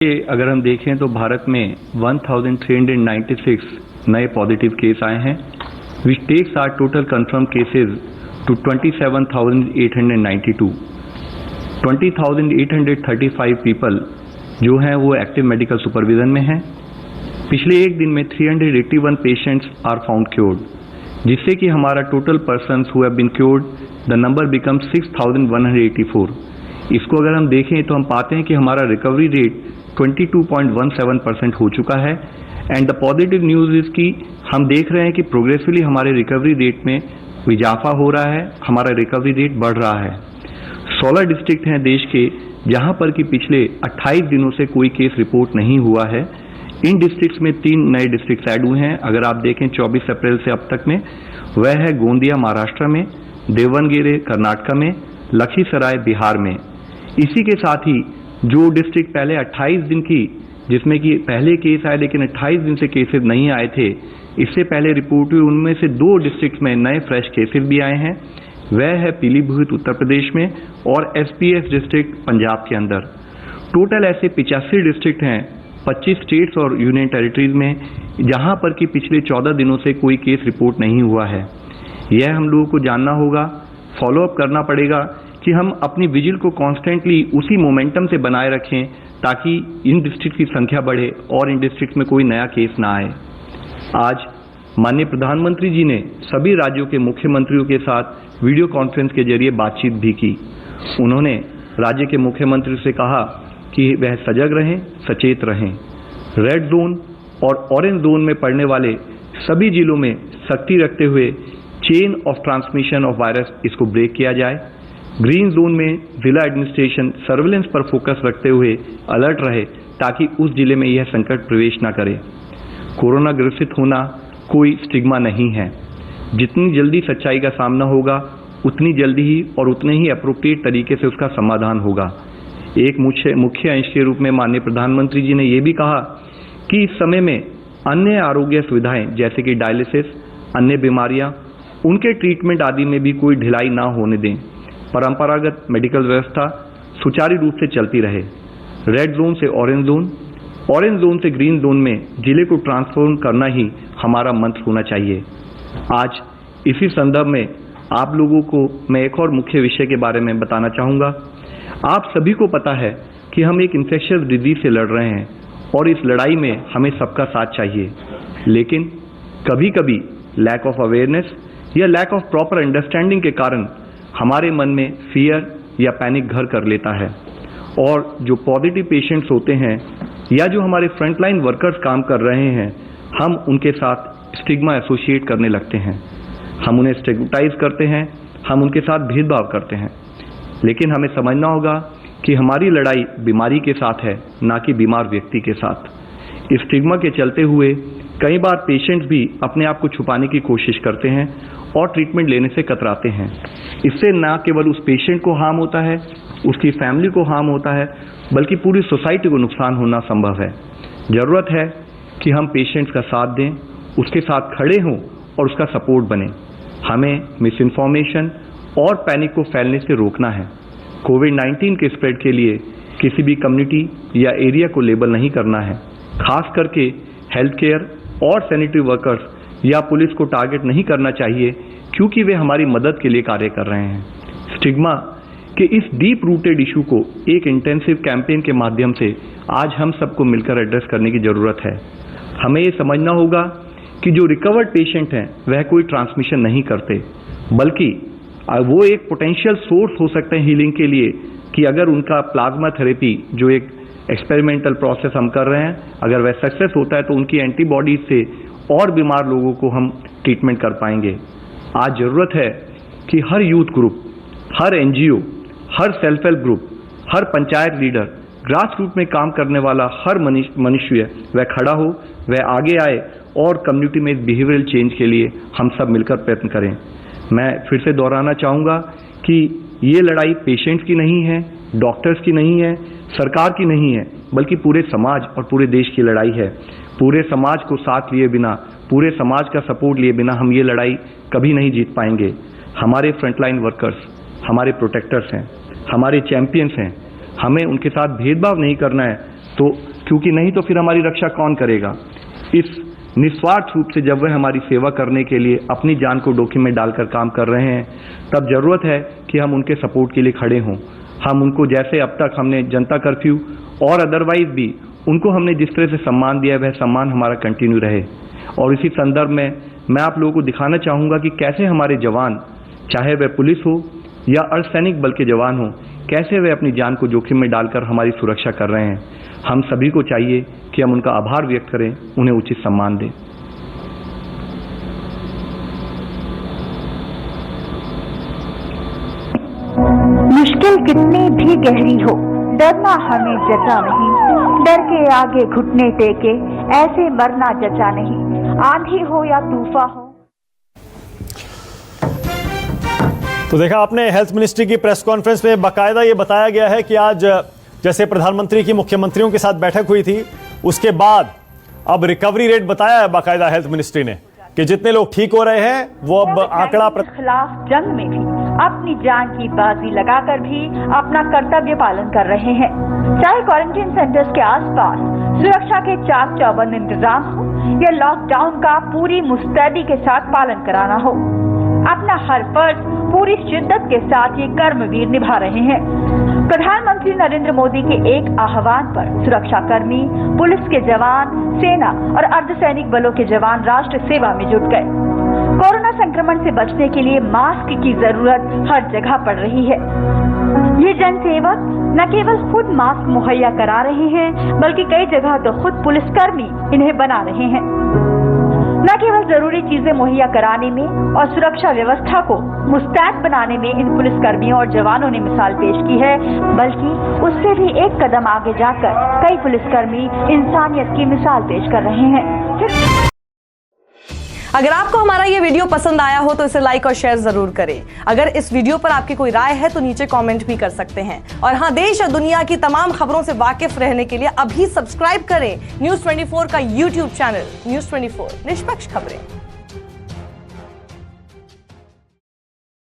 अगर हम देखें तो भारत में 1396 नए पॉजिटिव केस आए हैं, which takes our total confirm cases to 27,892। 20,835 people जो हैं वो एक्टिव मेडिकल सुपरविजन में हैं। पिछले एक दिन में 381 पेशेंट्स आर फाउंड क्योर्ड, जिससे कि हमारा total persons who have been cured the number become 6,184। इसको अगर हम देखें तो हम पाते हैं कि हमारा रिकवरी रेट 22.17% हो चुका है। And the positive news is कि हम देख रहे हैं कि प्रोग्रेसिवली हमारे रिकवरी रेट में इजाफा हो रहा है, हमारा रिकवरी रेट बढ़ रहा है। 16 डिस्ट्रिक्ट हैं देश के जहां पर कि पिछले 28 दिनों से कोई केस रिपोर्ट नहीं हुआ है। इन डिस्ट्रिक्ट्स में 3 नए डिस्ट्रिक्ट ऐड हुए हैं। अगर आप देखें 24 अप्रैल से अब तक में, वह है गोंदिया महाराष्ट्र में, देवनगिरी कर्नाटक में, लखीसराय बिहार में। इसी के साथ ही जो डिस्ट्रिक्ट पहले 28 दिन की, जिसमें कि पहले केस आए लेकिन 28 दिन से केसेस नहीं आए थे, इससे पहले रिपोर्ट हुई, उनमें से 2 डिस्ट्रिक्ट में नए फ्रेश केसेस भी आए हैं। वह है पीलीभीत उत्तर प्रदेश में और एसपीएस डिस्ट्रिक्ट पंजाब के अंदर। टोटल ऐसे 85 डिस्ट्रिक्ट हैं 25 स्टेट्स और यूनियन टेरिटरीज में, जहां पर कि पिछले 14 दिनों से कोई केस रिपोर्ट नहीं हुआ है। यह हम लोगों को जानना होगा, फॉलोअप करना पड़ेगा कि हम अपनी विजिल को कॉन्स्टेंटली उसी मोमेंटम से बनाए रखें ताकि इन डिस्ट्रिक्ट की संख्या बढ़े और इन डिस्ट्रिक्ट में कोई नया केस ना आए। आज माननीय प्रधानमंत्री जी ने सभी राज्यों के मुख्यमंत्रियों के साथ वीडियो कॉन्फ्रेंस के जरिए बातचीत भी की। उन्होंने राज्य के मुख्यमंत्री से कहा कि वह सजग रहें, सचेत रहें। रेड जोन और ऑरेंज जोन में पड़ने वाले सभी जिलों में सख्ती रखते हुए chain of transmission of virus इसको ब्रेक किया जाए। ग्रीन जोन में जिला एडमिनिस्ट्रेशन सर्विलेंस पर फोकस रखते हुए अलर्ट रहे ताकि उस जिले में यह संकट प्रवेश न करे। कोरोना ग्रसित होना कोई स्टिग्मा नहीं है। जितनी जल्दी सच्चाई का सामना होगा उतनी जल्दी ही और उतने ही अप्रोप्रिएट तरीके से उसका समाधान होगा। एक मुख्य अंश के रूप में माननीय प्रधानमंत्री जी ने यह भी कहा कि इस समय में अन्य आरोग्य सुविधाएं जैसे कि डायलिसिस, अन्य बीमारियां, उनके ट्रीटमेंट आदि में भी कोई ढिलाई ना होने दें। परंपरागत मेडिकल व्यवस्था सुचारू रूप से चलती रहे। रेड जोन से ऑरेंज जोन, ऑरेंज जोन से ग्रीन जोन में जिले को ट्रांसफॉर्म करना ही हमारा मंत्र होना चाहिए। आज इसी संदर्भ में आप लोगों को मैं एक और मुख्य विषय के बारे में बताना चाहूँगा। आप सभी को पता है कि हम एक इन्फेक्शियस डिजीज से लड़ रहे हैं और इस लड़ाई में हमें सबका साथ चाहिए, लेकिन कभी कभी लैक ऑफ अवेयरनेस या लैक ऑफ प्रॉपर अंडरस्टैंडिंग के कारण हमारे मन में फियर या पैनिक घर कर लेता है और जो पॉजिटिव पेशेंट्स होते हैं या जो हमारे फ्रंटलाइन वर्कर्स काम कर रहे हैं, हम उनके साथ स्टिग्मा एसोसिएट करने लगते हैं। हम उन्हें स्टिग्मेटाइज करते हैं, हम उनके साथ भेदभाव करते हैं। लेकिन हमें समझना होगा कि हमारी लड़ाई बीमारी के साथ है, ना कि बीमार व्यक्ति के साथ। इस स्टिग्मा के चलते हुए कई बार पेशेंट्स भी अपने आप को छुपाने की कोशिश करते हैं और ट्रीटमेंट लेने से कतराते हैं। इससे न केवल उस पेशेंट को हार्म होता है, उसकी फैमिली को हार्म होता है, बल्कि पूरी सोसाइटी को नुकसान होना संभव है। जरूरत है कि हम पेशेंट्स का साथ दें, उसके साथ खड़े हों और उसका सपोर्ट बने। हमें मिस इन्फॉर्मेशन और पैनिक को फैलने से रोकना है। कोविड-19 के स्प्रेड के लिए किसी भी कम्युनिटी या एरिया को लेबल नहीं करना है। खास करके हेल्थ केयर और सैनिटरी वर्कर्स या पुलिस को टारगेट नहीं करना चाहिए, क्योंकि वे हमारी मदद के लिए कार्य कर रहे हैं। स्टिग्मा के इस डीप रूटेड इशू को एक इंटेंसिव कैंपेन के माध्यम से आज हम सबको मिलकर एड्रेस करने की जरूरत है। हमें ये समझना होगा कि जो रिकवर्ड पेशेंट हैं वह कोई ट्रांसमिशन नहीं करते, बल्कि वो एक पोटेंशियल सोर्स हो सकते हैं हीलिंग के लिए कि अगर उनका प्लाज्मा थेरेपी, जो एक एक्सपेरिमेंटल प्रोसेस हम कर रहे हैं, अगर वह सक्सेस होता है तो उनकी एंटीबॉडीज से और बीमार लोगों को हम ट्रीटमेंट कर पाएंगे। आज जरूरत है कि हर यूथ ग्रुप, हर एनजीओ, हर सेल्फ हेल्प ग्रुप, हर पंचायत लीडर, ग्रास रूट में काम करने वाला हर मनुष्य वह खड़ा हो, वह आगे आए और कम्युनिटी में बिहेवियरल चेंज के लिए हम सब मिलकर प्रयत्न करें। मैं फिर से दोहराना चाहूँगा कि ये लड़ाई पेशेंट्स की नहीं है, डॉक्टर्स की नहीं है, सरकार की नहीं है, बल्कि पूरे समाज और पूरे देश की लड़ाई है। पूरे समाज को साथ लिए बिना, पूरे समाज का सपोर्ट लिए बिना हम ये लड़ाई कभी नहीं जीत पाएंगे। हमारे फ्रंटलाइन वर्कर्स हमारे प्रोटेक्टर्स हैं, हमारे चैंपियंस हैं। हमें उनके साथ भेदभाव नहीं करना है, तो क्योंकि नहीं तो फिर हमारी रक्षा कौन करेगा। इस निस्वार्थ रूप से जब वह हमारी सेवा करने के लिए अपनी जान को जोखिम में डालकर काम कर रहे हैं, तब जरूरत है कि हम उनके सपोर्ट के लिए खड़े हों। हम उनको जैसे अब तक हमने जनता कर्फ्यू और अदरवाइज भी उनको हमने जिस तरह से सम्मान दिया है, वह सम्मान हमारा कंटिन्यू रहे। और इसी संदर्भ में मैं आप लोगों को दिखाना चाहूँगा कि कैसे हमारे जवान, चाहे वह पुलिस हो या अर्धसैनिक बल के जवान हो, कैसे वे अपनी जान को जोखिम में डालकर हमारी सुरक्षा कर रहे हैं। हम सभी को चाहिए कि हम उनका आभार व्यक्त करें, उन्हें उचित सम्मान दें। मुश्किल कितनी भी गहरी हो, डरना हमें जचा नहीं। डर के आगे घुटने टेके ऐसे मरना जचा नहीं। आंधी हो या तूफान हो। तो देखा आपने, हेल्थ मिनिस्ट्री की प्रेस कॉन्फ्रेंस में बाकायदा ये बताया गया है कि आज जैसे प्रधानमंत्री की मुख्यमंत्रियों के साथ बैठक हुई थी, उसके बाद अब रिकवरी रेट बताया है बाकायदा हेल्थ मिनिस्ट्री ने कि जितने लोग ठीक हो रहे हैं वो अब आंकड़ा खिलाफ जंग में भी अपनी जान की बाजी लगाकर भी अपना कर्तव्य पालन कर रहे हैं। चाहे क्वारंटीन सेंटर्स के आसपास सुरक्षा के चाक चौबंद इंतजाम हो या लॉकडाउन का पूरी मुस्तैदी के साथ पालन कराना हो, अपना हर फर्ज पूरी शिद्दत के साथ ये कर्मवीर निभा रहे हैं। प्रधानमंत्री नरेंद्र मोदी के एक आह्वान पर सुरक्षा कर्मी, पुलिस के जवान, सेना और अर्धसैनिक बलों के जवान राष्ट्र सेवा में जुट गए। कोरोना संक्रमण से बचने के लिए मास्क की जरूरत हर जगह पड़ रही है। ये जनसेवक न केवल खुद मास्क मुहैया करा रहे हैं, बल्कि कई जगह तो खुद पुलिसकर्मी इन्हें बना रहे हैं। न केवल जरूरी चीजें मुहैया कराने में और सुरक्षा व्यवस्था को मुस्तैद बनाने में इन पुलिसकर्मियों और जवानों ने मिसाल पेश की है, बल्कि उससे भी एक कदम आगे जाकर कई पुलिसकर्मी इंसानियत की मिसाल पेश कर रहे हैं। अगर आपको हमारा ये वीडियो पसंद आया हो तो इसे लाइक और शेयर जरूर करें। अगर इस वीडियो पर आपकी कोई राय है तो नीचे कमेंट भी कर सकते हैं। और हाँ, देश और दुनिया की तमाम खबरों से वाकिफ रहने के लिए अभी सब्सक्राइब करें न्यूज़ 24 का YouTube चैनल। न्यूज़ 24, निष्पक्ष खबरें।